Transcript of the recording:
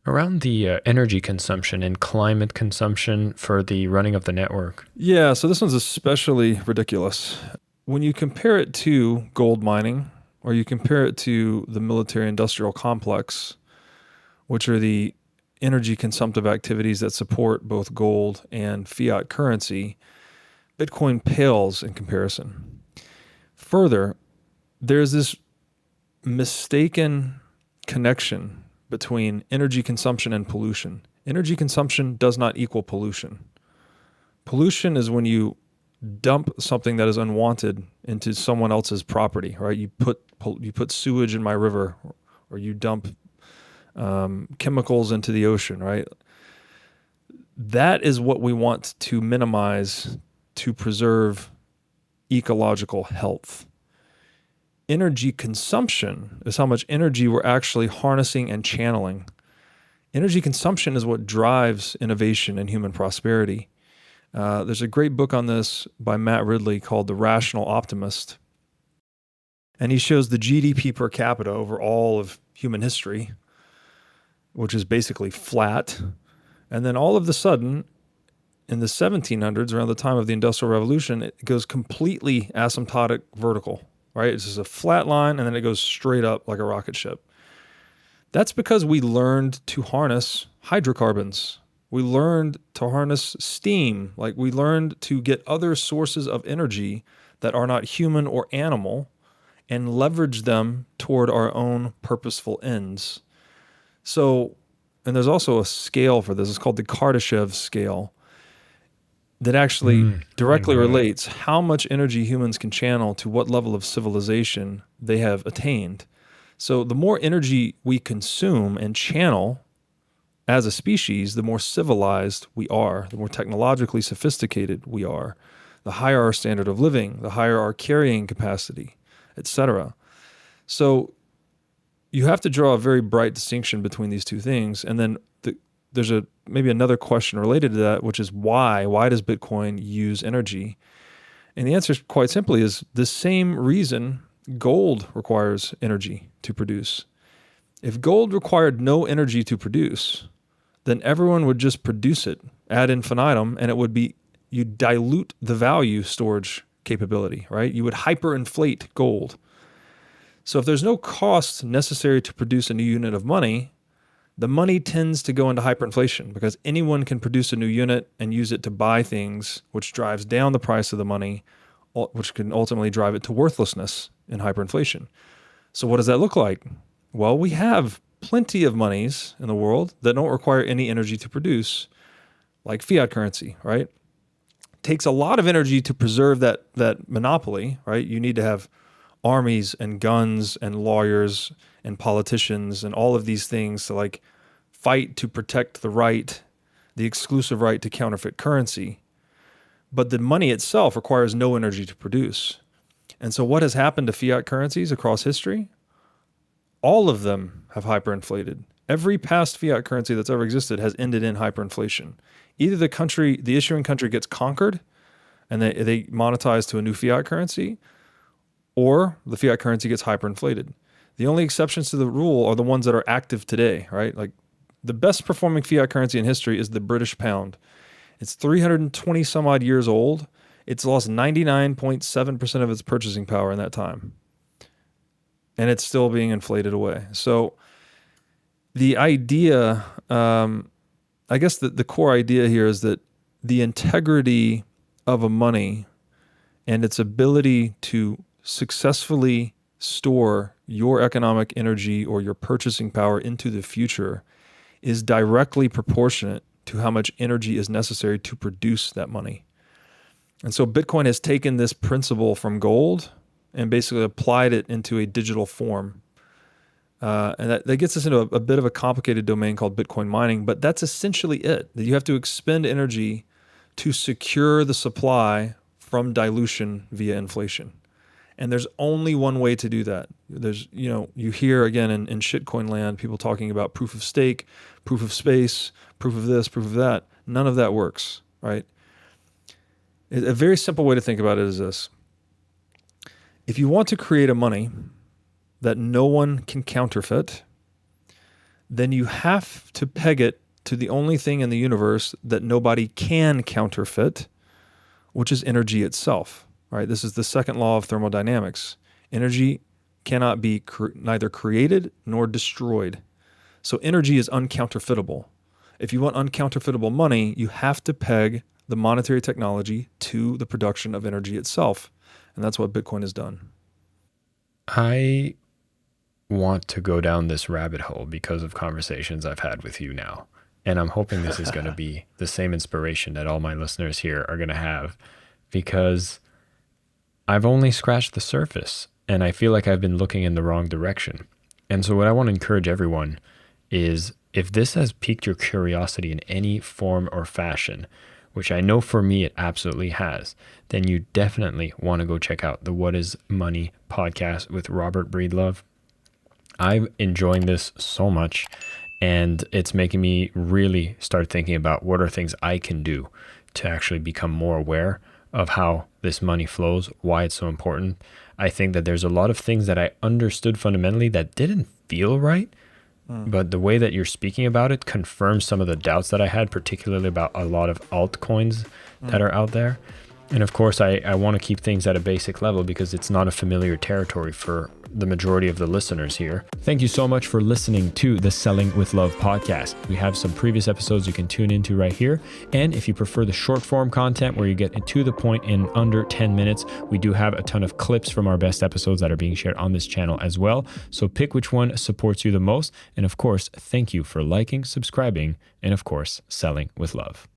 Around the energy consumption and climate consumption for the running of the network. Yeah, so this one's especially ridiculous. When you compare it to gold mining, or you compare it to the military industrial complex, which are the energy consumptive activities that support both gold and fiat currency, Bitcoin pales in comparison. Further, there's this mistaken connection between energy consumption and pollution. Energy consumption does not equal pollution. Pollution is when you dump something that is unwanted into someone else's property, right? You put sewage in my river, or you dump chemicals into the ocean, right? That is what we want to minimize to preserve ecological health. Energy consumption is how much energy we're actually harnessing and channeling. Energy consumption is what drives innovation and human prosperity. There's a great book on this by Matt Ridley called The Rational Optimist. And he shows the GDP per capita over all of human history, which is basically flat. And then all of a sudden, in the 1700s, around the time of the Industrial Revolution, it goes completely asymptotic vertical, right? It's just a flat line, and then it goes straight up like a rocket ship. That's because we learned to harness hydrocarbons. We learned to harness steam. Like, we learned to get other sources of energy that are not human or animal and leverage them toward our own purposeful ends. So, and there's also a scale for this. It's called the Kardashev scale, that actually directly relates how much energy humans can channel to what level of civilization they have attained. So the more energy we consume and channel as a species, the more civilized we are, the more technologically sophisticated we are, the higher our standard of living, the higher our carrying capacity, etc. So you have to draw a very bright distinction between these two things. And then there's maybe another question related to that, which is why? Why does Bitcoin use energy? And the answer, quite simply, is the same reason gold requires energy to produce. If gold required no energy to produce, then everyone would just produce it ad infinitum, and it would be, you dilute the value storage capability, right? You would hyperinflate gold. So if there's no cost necessary to produce a new unit of money, the money tends to go into hyperinflation because anyone can produce a new unit and use it to buy things, which drives down the price of the money, which can ultimately drive it to worthlessness in hyperinflation. So what does that look like? Well, we have plenty of monies in the world that don't require any energy to produce, like fiat currency, right? It takes a lot of energy to preserve that monopoly, right? You need to have armies and guns and lawyers and politicians and all of these things to like fight to protect the exclusive right to counterfeit currency. But the money itself requires no energy to produce. And so what has happened to fiat currencies across history? All of them have hyperinflated. Every past fiat currency that's ever existed has ended in hyperinflation. Either the issuing country gets conquered and they monetize to a new fiat currency, or the fiat currency gets hyperinflated. The only exceptions to the rule are the ones that are active today, right? Like the best performing fiat currency in history is the British pound. It's 320 some odd years old. It's lost 99.7% of its purchasing power in that time. And it's still being inflated away. So the idea, I guess the core idea here is that the integrity of a money and its ability to successfully store your economic energy or your purchasing power into the future is directly proportionate to how much energy is necessary to produce that money. And so Bitcoin has taken this principle from gold and basically applied it into a digital form. And that gets us into a bit of a complicated domain called Bitcoin mining, but that's essentially it. That you have to expend energy to secure the supply from dilution via inflation. And there's only one way to do that. There's, you hear again in shitcoin land, people talking about proof of stake, proof of space, proof of this, proof of that. None of that works, right? A very simple way to think about it is this. If you want to create a money that no one can counterfeit, then you have to peg it to the only thing in the universe that nobody can counterfeit, which is energy itself. All right, this is the second law of thermodynamics. Energy cannot be neither created nor destroyed. So energy is uncounterfeitable. If you want uncounterfeitable money, you have to peg the monetary technology to the production of energy itself. And that's what Bitcoin has done. I want to go down this rabbit hole because of conversations I've had with you now. And I'm hoping this is going to be the same inspiration that all my listeners here are going to have, because I've only scratched the surface and I feel like I've been looking in the wrong direction. And so what I want to encourage everyone is, if this has piqued your curiosity in any form or fashion, which I know for me it absolutely has, then you definitely want to go check out the What is Money podcast with Robert Breedlove. I'm enjoying this so much, and it's making me really start thinking about what are things I can do to actually become more aware of how this money flows, why it's so important. I think that there's a lot of things that I understood fundamentally that didn't feel right, but the way that you're speaking about it confirms some of the doubts that I had, particularly about a lot of altcoins that are out there. And of course, I want to keep things at a basic level because it's not a familiar territory for the majority of the listeners here. Thank you so much for listening to the Selling with Love podcast. We have some previous episodes you can tune into right here. And if you prefer the short form content where you get to the point in under 10 minutes, we do have a ton of clips from our best episodes that are being shared on this channel as well. So pick which one supports you the most. And of course, thank you for liking, subscribing, and of course, selling with love.